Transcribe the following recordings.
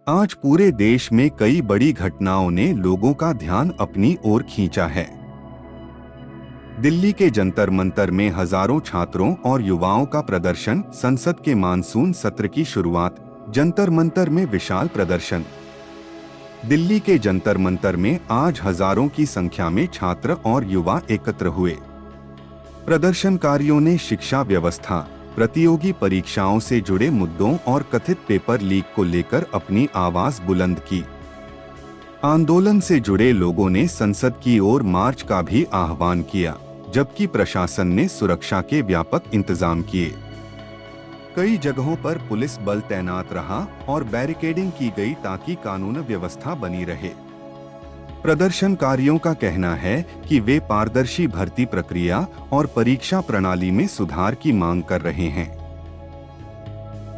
आज पूरे देश में कई बड़ी घटनाओं ने लोगों का ध्यान अपनी ओर खींचा है। दिल्ली के जंतर मंतर में हजारों छात्रों और युवाओं का प्रदर्शन, संसद के मानसून सत्र की शुरुआत, जंतर मंतर में विशाल प्रदर्शन। दिल्ली के जंतर मंतर में आज हजारों की संख्या में छात्र और युवा एकत्र हुए। प्रदर्शनकारियों ने शिक्षा व्यवस्था, प्रतियोगी परीक्षाओं से जुड़े मुद्दों और कथित पेपर लीक को लेकर अपनी आवाज बुलंद की। आंदोलन से जुड़े लोगों ने संसद की ओर मार्च का भी आह्वान किया, जबकि प्रशासन ने सुरक्षा के व्यापक इंतजाम किए। कई जगहों पर पुलिस बल तैनात रहा और बैरिकेडिंग की गई ताकि कानून व्यवस्था बनी रहे। प्रदर्शनकारियों का कहना है कि वे पारदर्शी भर्ती प्रक्रिया और परीक्षा प्रणाली में सुधार की मांग कर रहे हैं।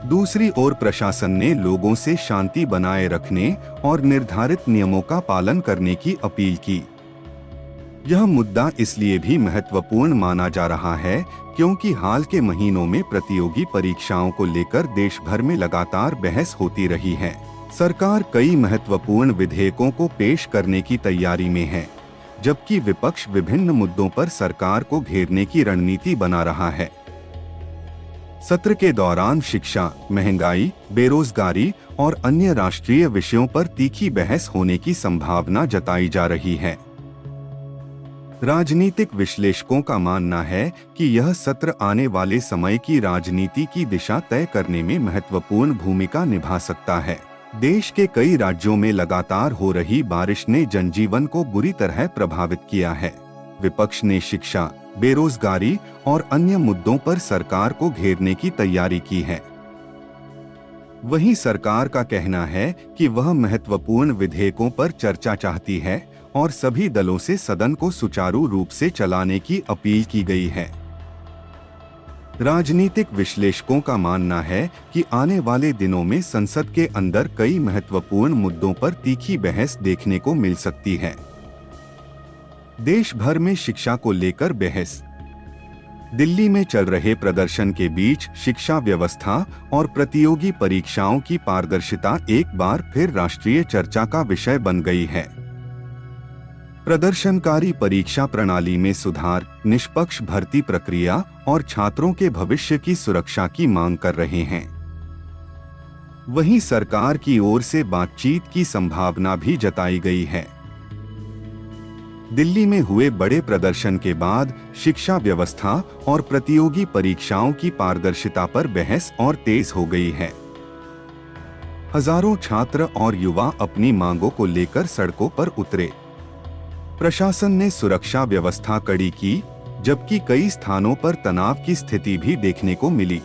दूसरी ओर प्रशासन ने लोगों से शांति बनाए रखने और निर्धारित नियमों का पालन करने की अपील की। यह मुद्दा इसलिए भी महत्वपूर्ण माना जा रहा है क्योंकि हाल के महीनों में प्रतियोगी परीक्षाओं को लेकर देश भर में लगातार बहस होती रही है। सरकार कई महत्वपूर्ण विधेयकों को पेश करने की तैयारी में है, जबकि विपक्ष विभिन्न मुद्दों पर सरकार को घेरने की रणनीति बना रहा है। सत्र के दौरान शिक्षा, महंगाई, बेरोजगारी और अन्य राष्ट्रीय विषयों पर तीखी बहस होने की संभावना जताई जा रही है। राजनीतिक विश्लेषकों का मानना है कि यह सत्र आने वाले समय की राजनीति की दिशा तय करने में महत्वपूर्ण भूमिका निभा सकता है। देश के कई राज्यों में लगातार हो रही बारिश ने जनजीवन को बुरी तरह प्रभावित किया है। विपक्ष ने शिक्षा, बेरोजगारी और अन्य मुद्दों पर सरकार को घेरने की तैयारी की है। वहीं सरकार का कहना है कि वह महत्वपूर्ण विधेयकों पर चर्चा चाहती है और सभी दलों से सदन को सुचारू रूप से चलाने की अपील की गई है। राजनीतिक विश्लेषकों का मानना है कि आने वाले दिनों में संसद के अंदर कई महत्वपूर्ण मुद्दों पर तीखी बहस देखने को मिल सकती है। देश भर में शिक्षा को लेकर बहस। दिल्ली में चल रहे प्रदर्शन के बीच शिक्षा व्यवस्था और प्रतियोगी परीक्षाओं की पारदर्शिता एक बार फिर राष्ट्रीय चर्चा का विषय बन गई है। प्रदर्शनकारी परीक्षा प्रणाली में सुधार, निष्पक्ष भर्ती प्रक्रिया और छात्रों के भविष्य की सुरक्षा की मांग कर रहे हैं। वहीं सरकार की ओर से बातचीत की संभावना भी जताई गई है। दिल्ली में हुए बड़े प्रदर्शन के बाद शिक्षा व्यवस्था और प्रतियोगी परीक्षाओं की पारदर्शिता पर बहस और तेज हो गई है। हजारों छात्र और युवा अपनी मांगों को लेकर सड़कों पर उतरे। प्रशासन ने सुरक्षा व्यवस्था कड़ी की, जबकि कई स्थानों पर तनाव की स्थिति भी देखने को मिली।